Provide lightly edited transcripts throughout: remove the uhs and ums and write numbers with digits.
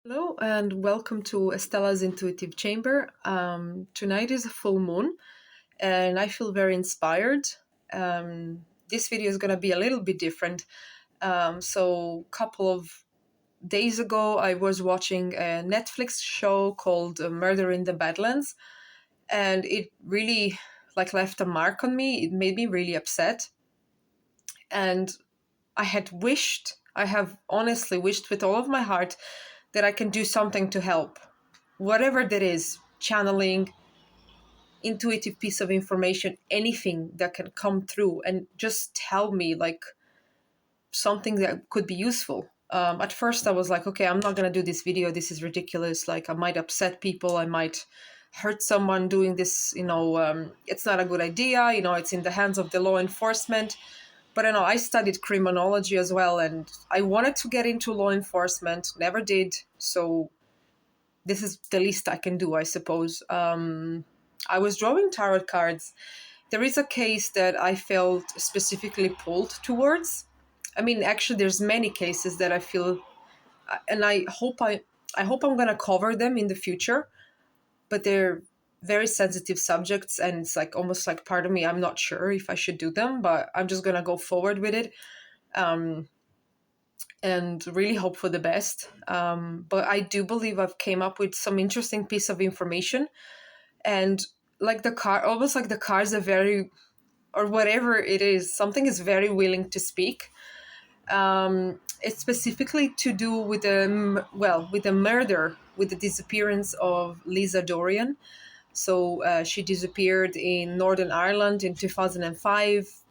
Hello and welcome to Estella's Intuitive Chamber. Tonight is a full moon and I feel very inspired. This video is going to be a little bit different. So, a couple of days ago, I was watching a Netflix show called Murder in the Badlands, and it really left a mark on me. It made me really upset, and I have honestly wished with all of my heart that I can do something to help whatever that is, channeling, intuitive piece of information, anything that can come through and just tell me something that could be useful. At first, I was like, okay, I'm not going to do this video. This is ridiculous. Like, I might upset people. I might hurt someone doing this. It's not a good idea. It's in the hands of the law enforcement. But I studied criminology as well, and I wanted to get into law enforcement, never did. So this is the least I can do, I suppose. I was drawing tarot cards. There is a case that I felt specifically pulled towards. I mean, actually, there's many cases that I feel, and I hope I'm gonna cover them in the future. But they're very sensitive subjects, and it's like almost like part of me. I'm not sure if I should do them, but I'm just gonna go forward with it. And really hope for the best. But I do believe I've came up with some interesting piece of information, and almost like the cards are very, or whatever it is, something is very willing to speak. It's specifically to do with with the murder, with the disappearance of Lisa Dorrian. So she disappeared in Northern Ireland in 2005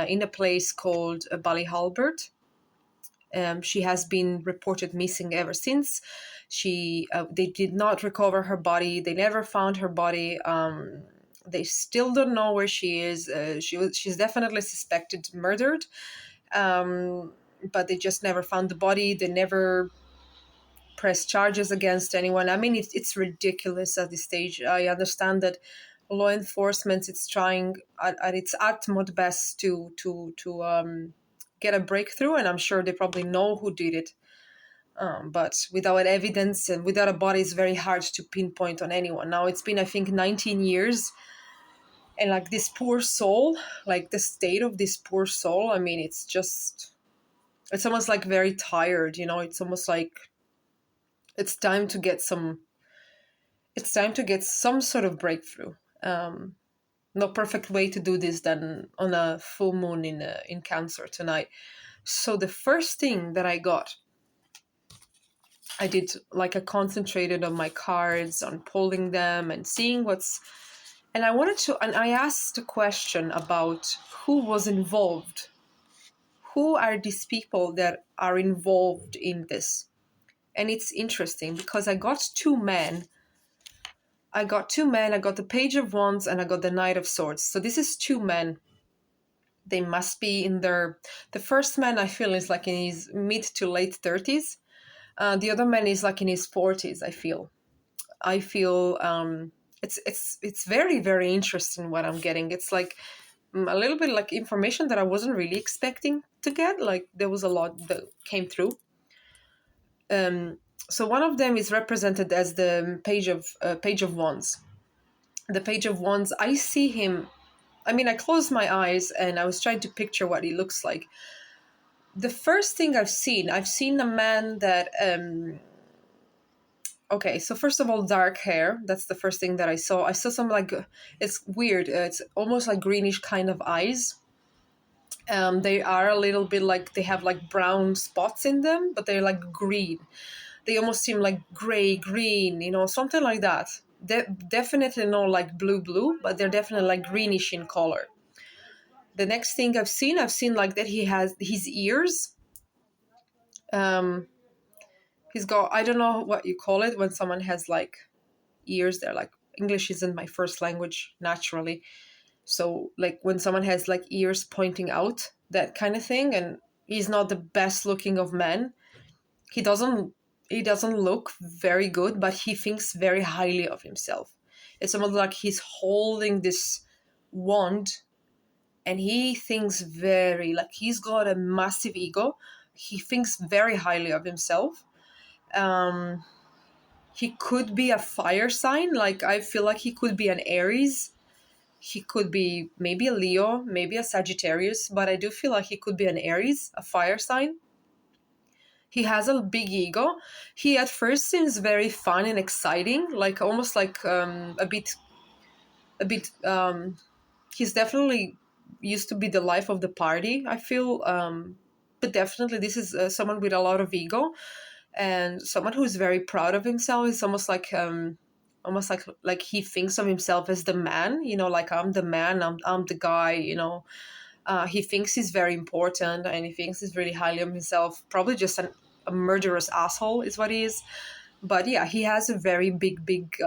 in a place called Ballyhalbert. She has been reported missing ever since. They did not recover her body. They never found her body. They still don't know where she is. She's definitely suspected murdered, but they just never found the body. They never pressed charges against anyone. I mean, it's ridiculous at this stage. I understand that law enforcement is trying at its utmost best to get a breakthrough, and I'm sure they probably know who did it. But without evidence and without a body, it's very hard to pinpoint on anyone. Now it's been, I think, 19 years, and like this poor soul, like the state of this poor soul. I mean, it's almost like very tired. It's almost like it's time to get some. It's time to get some sort of breakthrough. No perfect way to do this than on a full moon in Cancer tonight. So the first thing that I did, like, I concentrated on my cards, on pulling them and seeing and I asked a question about who was involved. Who are these people that are involved in this? And it's interesting because I got two men. I got the Page of Wands and I got the Knight of Swords. So this is two men. They must be in the first man I feel is like in his mid to late 30s. The other man is like in his 40s, I feel it's very, very interesting what I'm getting. It's like a little bit like information that I wasn't really expecting to get. Like there was a lot that came through. So one of them is represented as the Page of Wands. The Page of Wands, I see him. I mean, I closed my eyes and I was trying to picture what he looks like. The first thing I've seen a man that okay, so first of all, dark hair. That's the first thing that I saw. I saw some it's weird. It's almost like greenish kind of eyes. They are a little bit like, they have like brown spots in them, but they're like green. They almost seem like gray, green, something like that. Definitely not like blue, but they're definitely like greenish in color. The next thing I've seen like that he has his ears. He's got, I don't know what you call it when someone has like ears. They're like, English isn't my first language naturally. So like when someone has like ears pointing out, that kind of thing. And he's not the best looking of men. He doesn't look very good, but he thinks very highly of himself. It's almost like he's holding this wand and he thinks like he's got a massive ego. He thinks very highly of himself. Um, he could be a fire sign. Like, I feel like he could be an Aries. He could be maybe a Leo, maybe a Sagittarius, but I do feel like he could be an Aries, a fire sign. He has a big ego. He at first seems very fun and exciting, like almost like a bit. He's definitely used to be the life of the party, I feel. But definitely this is someone with a lot of ego and someone who's very proud of himself. It's almost like he thinks of himself as the man, like I'm the man, I'm the guy, he thinks he's very important and he thinks he's really highly of himself. Probably just a murderous asshole is what he is. But yeah, he has a very big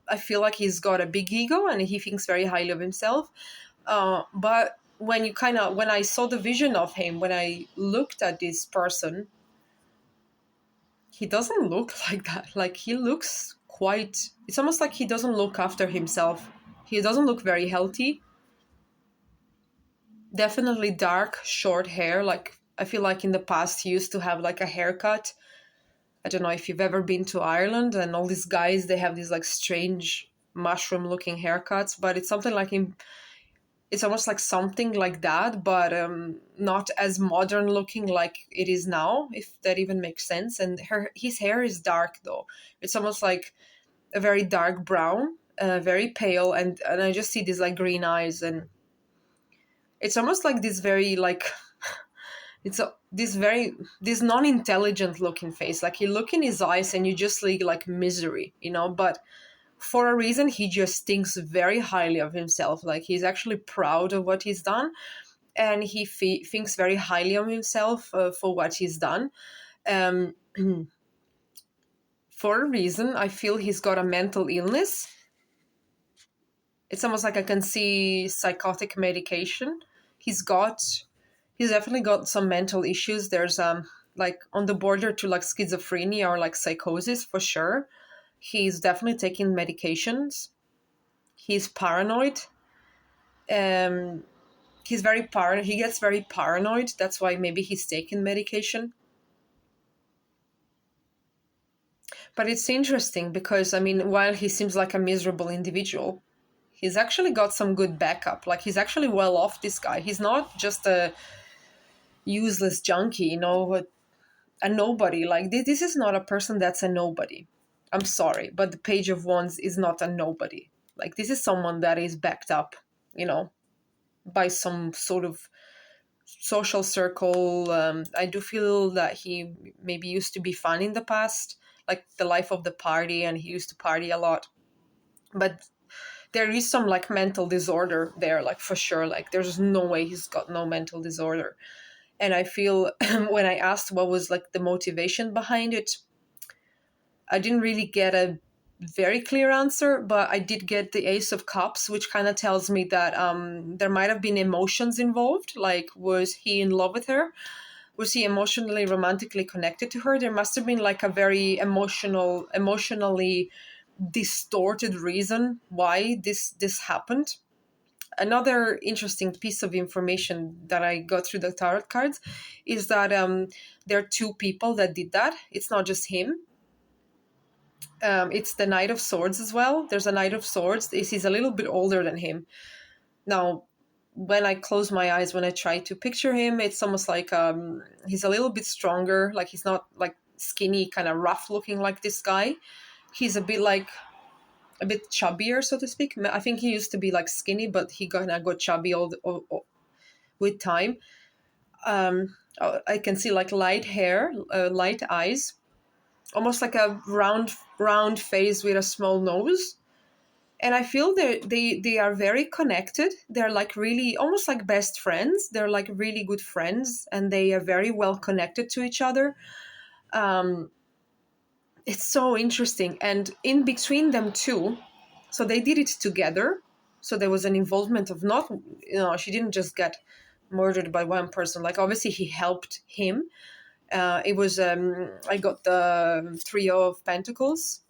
I feel like he's got a big ego and he thinks very highly of himself. But when I saw the vision of him, when I looked at this person, he doesn't look like that. Like, he looks quite, it's almost like he doesn't look after himself. He doesn't look very healthy. Definitely dark, short hair. Like, I feel like in the past he used to have like a haircut. I don't know if you've ever been to Ireland, and all these guys, they have these like strange mushroom looking haircuts, but it's something like him. It's almost like something like that, but not as modern looking like it is now, if that even makes sense. And his hair is dark though. It's almost like a very dark brown, very pale, and I just see these like green eyes, and it's almost like this very like it's this non-intelligent looking face. Like, you look in his eyes and you just see like misery, but for a reason he just thinks very highly of himself. Like, he's actually proud of what he's done, and he thinks very highly of himself for what he's done. um, for a reason, I feel he's got a mental illness. It's almost like I can see psychotic medication. He's got he's definitely got some mental issues. There's like on the border to like schizophrenia or like psychosis for sure. He's definitely taking medications. He's paranoid. Um, he's very paranoid. He gets very paranoid. That's why maybe he's taking medication. But it's interesting because, I mean, while he seems like a miserable individual, he's actually got some good backup. Like, he's actually well off, this guy. He's not just a useless junkie, a nobody. Like, this is not a person that's a nobody. I'm sorry, but the Page of Wands is not a nobody. Like, this is someone that is backed up, by some sort of social circle. I do feel that he maybe used to be fun in the past, like the life of the party, and he used to party a lot. But there is some like mental disorder there, like for sure. Like, there's no way he's got no mental disorder. And I feel when I asked what was like the motivation behind it, I didn't really get a very clear answer, but I did get the Ace of Cups, which kind of tells me that there might have been emotions involved. Like, was he in love with her? Was he emotionally, romantically connected to her? There must have been like a very emotionally distorted reason why this happened. Another interesting piece of information that I got through the tarot cards is that there are two people that did that. It's not just him. It's the Knight of Swords as well. There's a Knight of Swords. He's a little bit older than him. Now, when I close my eyes, when I try to picture him, it's almost like he's a little bit stronger. Like, he's not like skinny, kind of rough looking like this guy. He's a bit chubbier, so to speak. I think he used to be like skinny, but he got chubby with time. I can see like light hair, light eyes, almost like a round face with a small nose. And I feel they are very connected. They're like really almost like best friends. They're like really good friends, and they are very well connected to each other. It's so interesting. And in between them two, so they did it together. So there was an involvement of not, she didn't just get murdered by one person. Like, obviously he helped him. It was I got the Trio of Pentacles.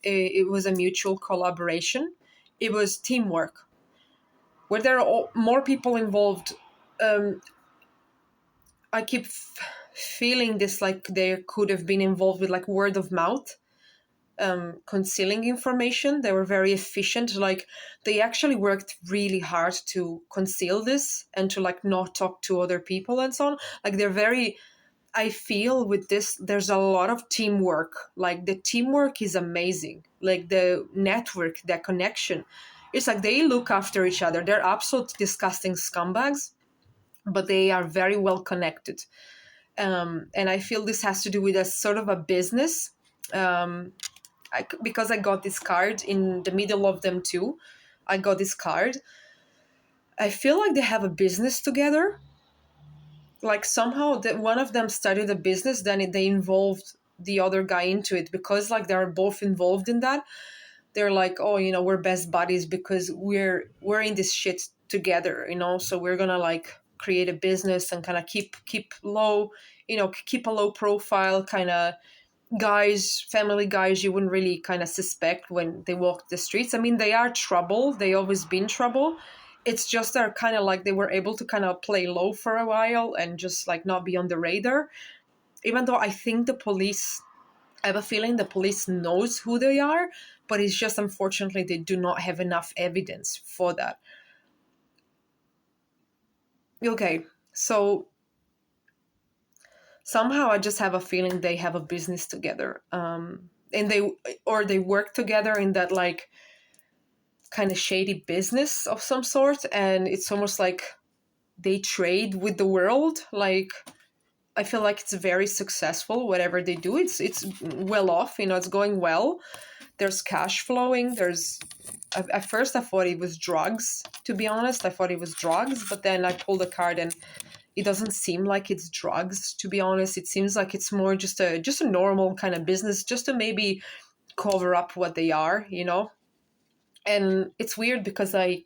It was a mutual collaboration. It was teamwork. Where there are more people involved, I keep feeling this like they could have been involved with like word of mouth, concealing information. They were very efficient. Like they actually worked really hard to conceal this and to like not talk to other people and so on. Like they're very, I feel with this, there's a lot of teamwork. Like the teamwork is amazing. Like the network, the connection. It's like they look after each other. They're absolute disgusting scumbags, but they are very well connected. And I feel this has to do with a sort of a business. Because I got this card in the middle of them too. I got this card. I feel like they have a business together. Like somehow that one of them started a business, then they involved the other guy into it because like they're both involved in that. They're like, oh, we're best buddies because we're in this shit together, so we're gonna like create a business and kind of keep low, keep a low profile kind of guys, family guys you wouldn't really kind of suspect when they walk the streets. I mean, they are trouble. They always been trouble. It's just they're kind of like they were able to kind of play low for a while and just like not be on the radar. Even though I think I have a feeling the police knows who they are, but it's just unfortunately they do not have enough evidence for that. Okay, so somehow I just have a feeling they have a business together, and they work together in that like kind of shady business of some sort, and it's almost like they trade with the world. Like I feel like it's very successful. Whatever they do, it's well off. It's going well. There's cash flowing. At first I thought it was drugs. To be honest, I thought it was drugs, but then I pulled a card and it doesn't seem like it's drugs, to be honest. It seems like it's more just a normal kind of business, just to maybe cover up what they are. And it's weird because I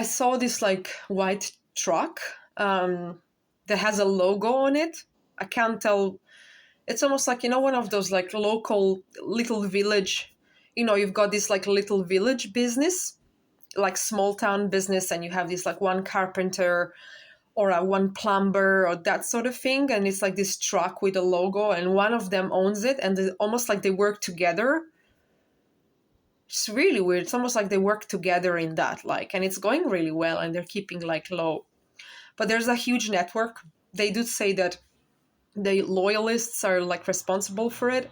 saw this like white truck that has a logo on it. I can't tell. It's almost like, one of those like local little village, you've got this like little village business, like small town business, and you have this like one carpenter or a one plumber or that sort of thing. And it's like this truck with a logo and one of them owns it, and almost like they work together. It's really weird. It's almost like they work together in that, like, and it's going really well and they're keeping like low. But there's a huge network. They do say that the loyalists are like responsible for it,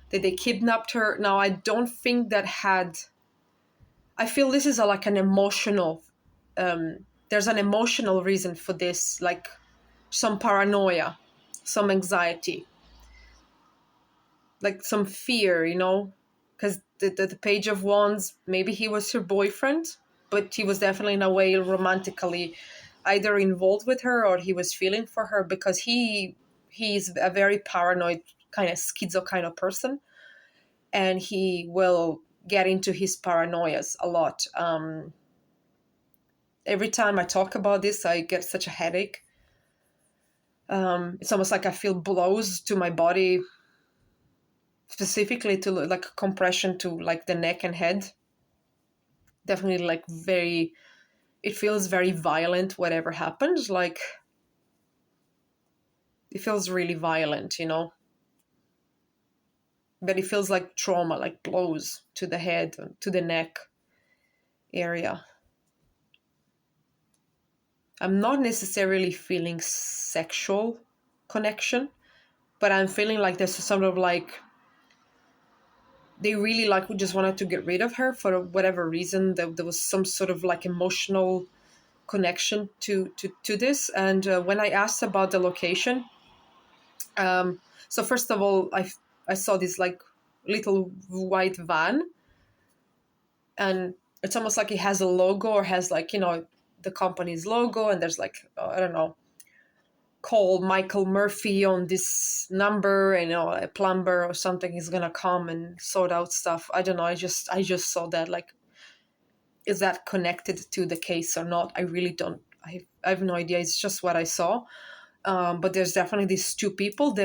that they kidnapped her. Now, I don't think I feel this is like an emotional, there's an emotional reason for this, like some paranoia, some anxiety, like some fear, because the Page of Wands, maybe he was her boyfriend, but he was definitely in a way romantically either involved with her or he was feeling for her, because he's a very paranoid kind of schizo kind of person, and he will get into his paranoias a lot. Every time I talk about this, I get such a headache. It's almost like I feel blows to my body, specifically to like compression to like the neck and head. Definitely like it feels very violent, whatever happens. Like it feels really violent, but it feels like trauma, like blows to the head, to the neck area. I'm not necessarily feeling sexual connection, but I'm feeling like there's sort of like they really like just wanted to get rid of her for whatever reason. There was some sort of like emotional connection to this. And when I asked about the location, so first of all, I saw this like little white van, and it's almost like it has a logo or has like, the company's logo, and there's like, I don't know, call Michael Murphy on this number, and a plumber or something is gonna come and sort out stuff. I don't know. I just saw that. Like, is that connected to the case or not? I really don't. I have no idea. It's just what I saw. But there's definitely these two people.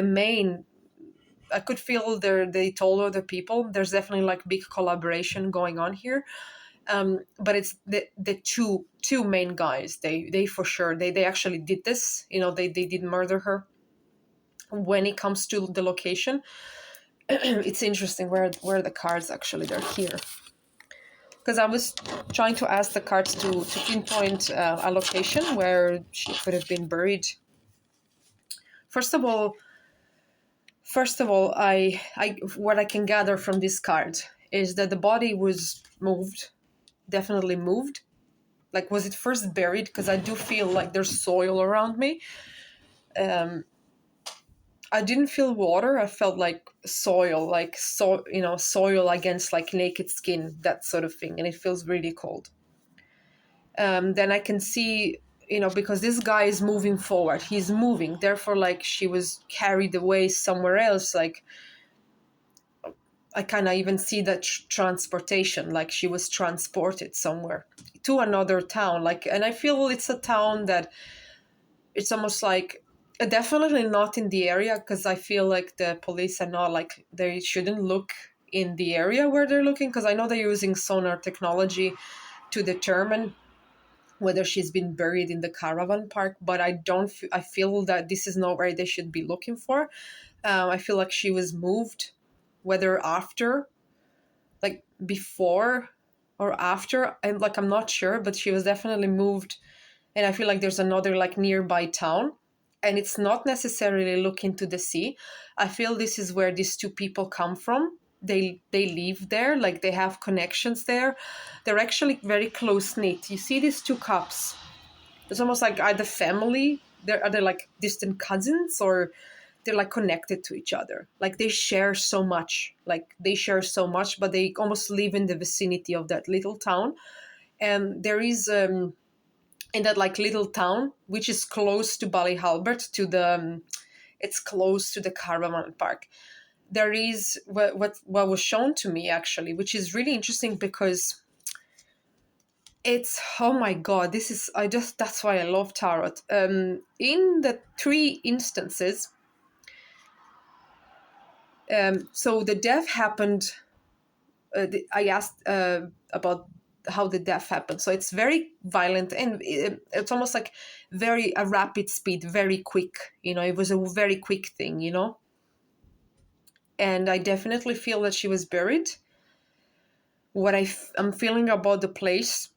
I could feel they told other people. There's definitely like big collaboration going on here. But it's the two main guys. They for sure they actually did this. They did murder her. when it comes to the location. It's interesting where the cards actually, they're here. Because I was trying to ask the cards to pinpoint a location where she could have been buried. First of all, I what I can gather from this card is that the body was moved, definitely moved. Like, was it first buried? Because I do feel like there's soil around me. I didn't feel water. I felt like soil, soil against like naked skin, that sort of thing, and it feels really cold. Then I can see, because this guy is moving forward, he's moving. Therefore, like, she was carried away somewhere else. Like, I kind of even see that transportation, like she was transported somewhere to another town. Like, and I feel it's a town that it's almost like definitely not in the area, because I feel like the police are not, like, they shouldn't look in the area where they're looking, because I know they're using sonar technology to determine whether she's been buried in the caravan park, but I feel that this is not where they should be looking for. I feel like she was moved, whether after, like before or after, I'm not sure, but she was definitely moved. And I feel like there's another like nearby town, and it's not necessarily looking to the sea. I feel this is where these two people come from. They live there, like they have connections there. They're actually very close knit. You see these two cups. It's almost like either family. Are they like distant cousins, or they're like connected to each other. Like they share so much. But they almost live in the vicinity of that little town. And there is in that like little town, which is close to Ballyhalbert, it's close to the caravan park. There is what was shown to me actually, which is really interesting, because it's, oh my god, that's why I love tarot. In the three instances, so the death happened. I asked about how the death happened. So it's very violent, and it's almost like very a rapid speed, very quick. It was a very quick thing. And I definitely feel that she was buried. What I'm feeling about the place,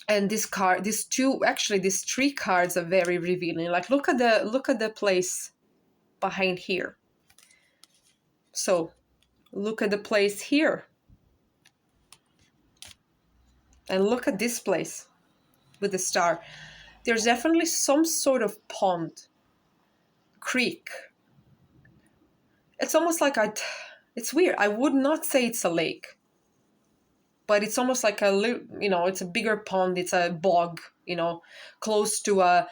and these three cards are very revealing. Like, look at the place behind here. So look at the place here, and look at this place with the star. There's definitely some sort of pond, creek. It's almost like it's weird. I would not say it's a lake, but it's almost like it's a bigger pond. It's a bog, close to a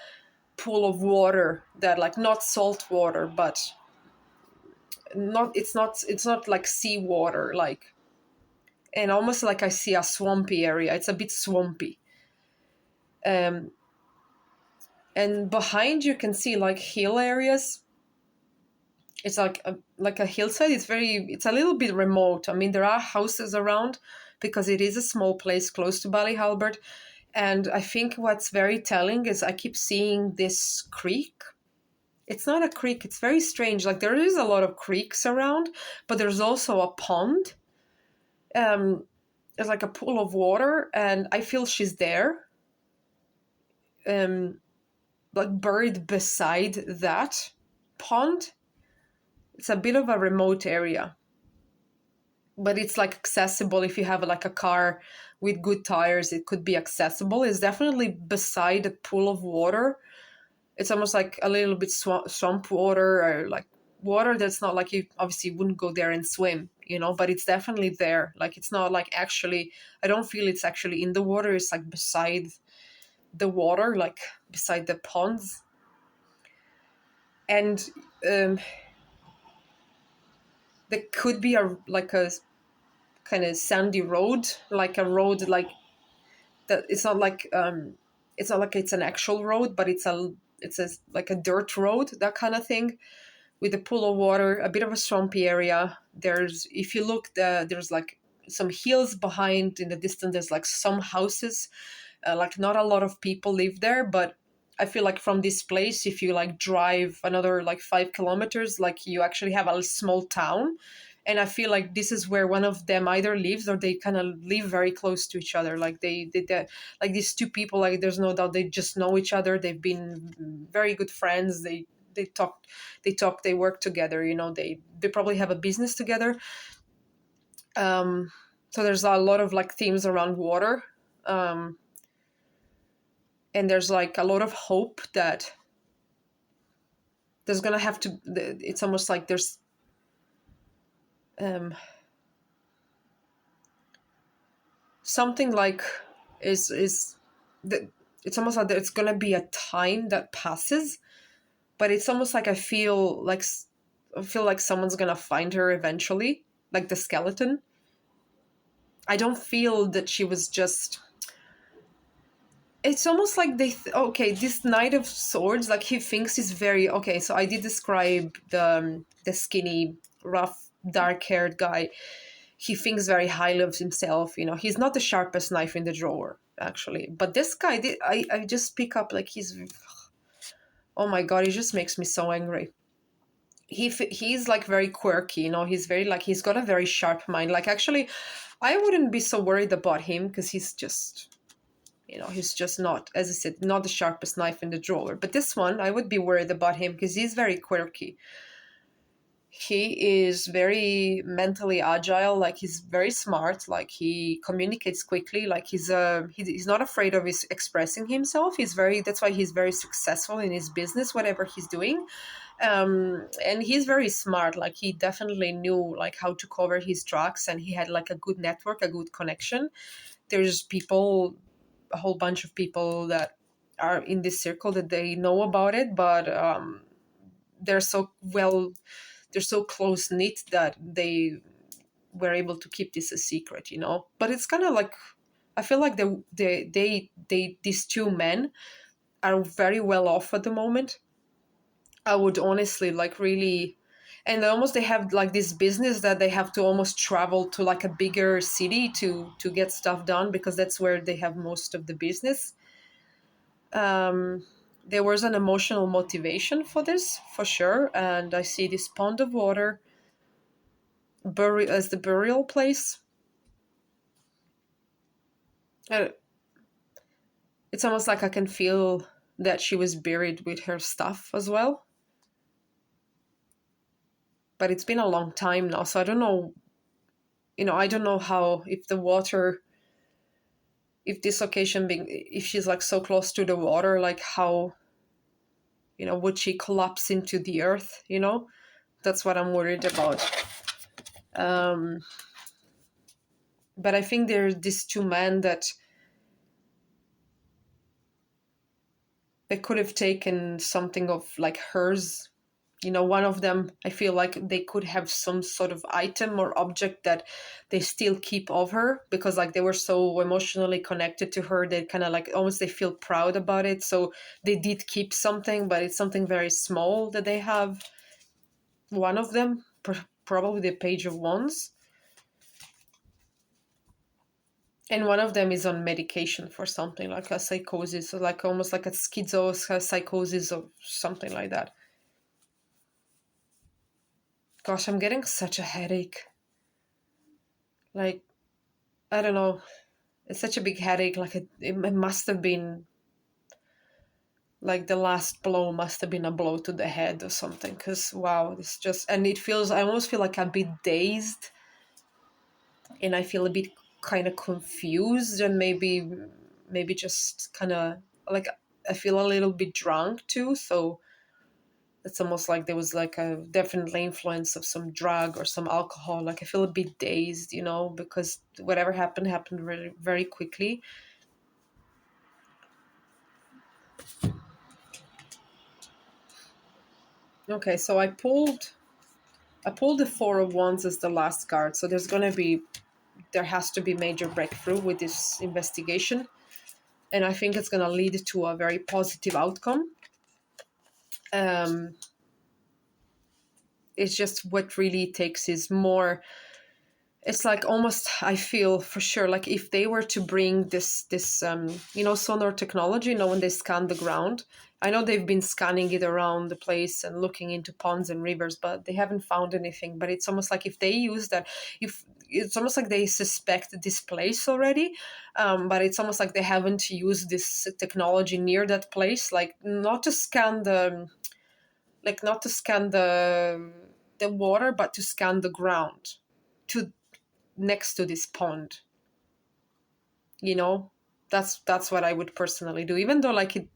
pool of water that, like, not salt water, but it's not like seawater, like, and almost like I see a swampy area. It's a bit swampy. And behind you can see like hill areas. It's like a hillside. It's a little bit remote. I mean, there are houses around, because it is a small place close to Ballyhalbert. And I think what's very telling is I keep seeing this creek. It's not a creek. It's very strange. Like, there is a lot of creeks around, but there's also a pond. It's like a pool of water, and I feel she's there. Like buried beside that pond. It's a bit of a remote area, but it's like accessible. If you have like a car with good tires, it could be accessible. It's definitely beside a pool of water. It's almost like a little bit swamp water, or like water that's not like, you obviously wouldn't go there and swim, but it's definitely there. Like, it's not like actually, I don't feel it's actually in the water. It's like beside the water, like beside the ponds. And there could be a kind of sandy road, like a road like that. It's not like it's an actual road, but it's like a dirt road, that kind of thing, with a pool of water, a bit of a swampy area. If you look, there's like some hills behind in the distance. There's like some houses, like not a lot of people live there, but I feel like from this place, if you like drive another like 5 kilometers, like you actually have a small town. And I feel like this is where one of them either lives or they kind of live very close to each other. Like they like these two people, like there's no doubt they just know each other. They've been very good friends. They talk, they work together. You know, they probably have a business together. So there's a lot of like themes around water. And there's like a lot of hope that there's gonna have to, it's almost like there's something like is that it's almost like it's gonna be a time that passes, but it's almost like I feel like someone's gonna find her eventually, like the skeleton. I don't feel that she was just, it's almost like okay, this Knight of Swords, like he thinks he's very okay. So I did describe the skinny, rough, dark-haired guy. He thinks very highly of himself. You know, he's not the sharpest knife in the drawer, actually. But this guy, I just pick up like oh my god, he just makes me so angry. He's like very quirky. You know, he's very like he's got a very sharp mind. Like actually, I wouldn't be so worried about him because he's just. You know, he's just not, as I said, not the sharpest knife in the drawer. But this one, I would be worried about him because he's very quirky. He is very mentally agile, like he's very smart, like he communicates quickly, like he's not afraid of his expressing himself. That's why he's very successful in his business, whatever he's doing. And he's very smart, like he definitely knew like how to cover his tracks, and he had like a good network, a good connection. There's people, a whole bunch of people that are in this circle that they know about it, but they're so close knit that they were able to keep this a secret, you know. But it's kind of like I feel like these two men are very well off at the moment. I would honestly like really, and they have like this business that they have to almost travel to like a bigger city to get stuff done because that's where they have most of the business. There was an emotional motivation for this for sure, and I see this pond of water as the burial place. Uh, it's almost like I can feel that she was buried with her stuff as well. But it's been a long time now, so I don't know. You know, I don't know how if the water, if this occasion being, if she's like so close to the water, like how, you know, would she collapse into the earth? You know, that's what I'm worried about. But I think there's these two men that they could have taken something of like hers. You know, one of them, I feel like they could have some sort of item or object that they still keep of her because like they were so emotionally connected to her. They kind of like almost they feel proud about it. So they did keep something, but it's something very small that they have. One of them, probably the Page of Wands. And one of them is on medication for something like a psychosis, or like almost like a psychosis or something like that. Gosh, I'm getting such a headache. Like, I don't know. It's such a big headache. Like, it must have been, like, the last blow must have been a blow to the head or something. Because, wow, it's just, and I almost feel like I'm a bit dazed. And I feel a bit kind of confused and maybe just kind of, like, I feel a little bit drunk too. So, it's almost like there was like a definitely influence of some drug or some alcohol. Like I feel a bit dazed, you know, because whatever happened very, very quickly. Okay, so I pulled the Four of Wands as the last card. So there has to be major breakthrough with this investigation. And I think it's gonna lead to a very positive outcome. It's just what really takes is more, it's like almost I feel for sure like if they were to bring this sonar technology, you know, when they scan the ground, I know they've been scanning it around the place and looking into ponds and rivers, but they haven't found anything. But it's almost like if they use that, if it's almost like they suspect this place already, but it's almost like they haven't used this technology near that place, like not to scan the water, but to scan the ground to next to this pond. You know, that's what I would personally do, even though like it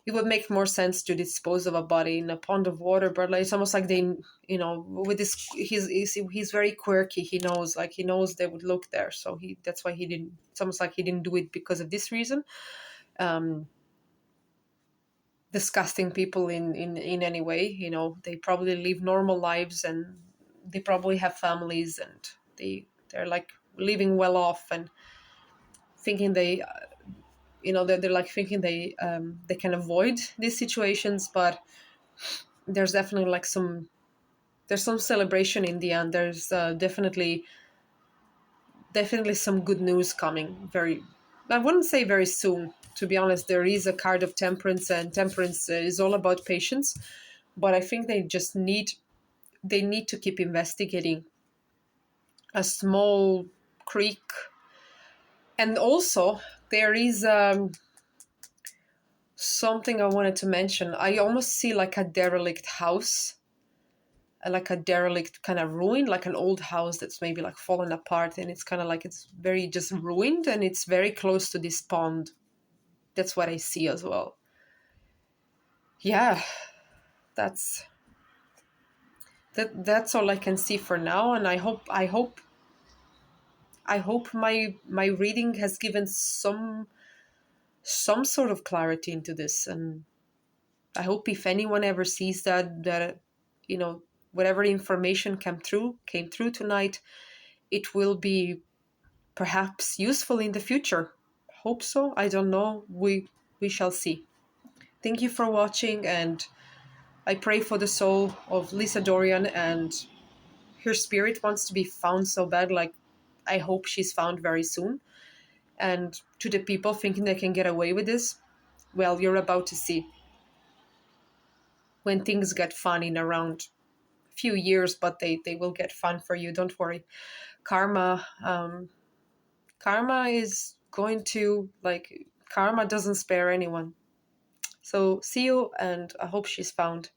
would make more sense to dispose of a body in a pond of water, but like it's almost like they, you know, with this, he's very quirky. He knows they would look there, so that's why he didn't. It's almost like he didn't do it because of this reason. um Disgusting people in any way, you know, they probably live normal lives, and they probably have families, and they're like living well off, and thinking they, you know, they're like thinking they can avoid these situations. But there's definitely like there's some celebration in the end. There's definitely some good news coming very, I wouldn't say very soon, to be honest. There is a card of temperance, and temperance is all about patience, but I think they need to keep investigating a small creek. And also there is something I wanted to mention. I almost see like a derelict house, like a derelict kind of ruin, like an old house that's maybe like fallen apart, and it's kind of like it's very just ruined, and it's very close to this pond. That's what I see as well. Yeah, that's that's all I can see for now, and I hope my reading has given some sort of clarity into this. And I hope if anyone ever sees that, you know, whatever information came through tonight, it will be perhaps useful in the future. Hope so. I don't know. We shall see. Thank you for watching, and I pray for the soul of Lisa Dorrian, and her spirit wants to be found so bad. Like, I hope she's found very soon. And to the people thinking they can get away with this, well, you're about to see when things get fun in around a few years, but they will get fun for you. Don't worry. Karma, karma is going to, like, karma doesn't spare anyone. So see you, and I hope she's found.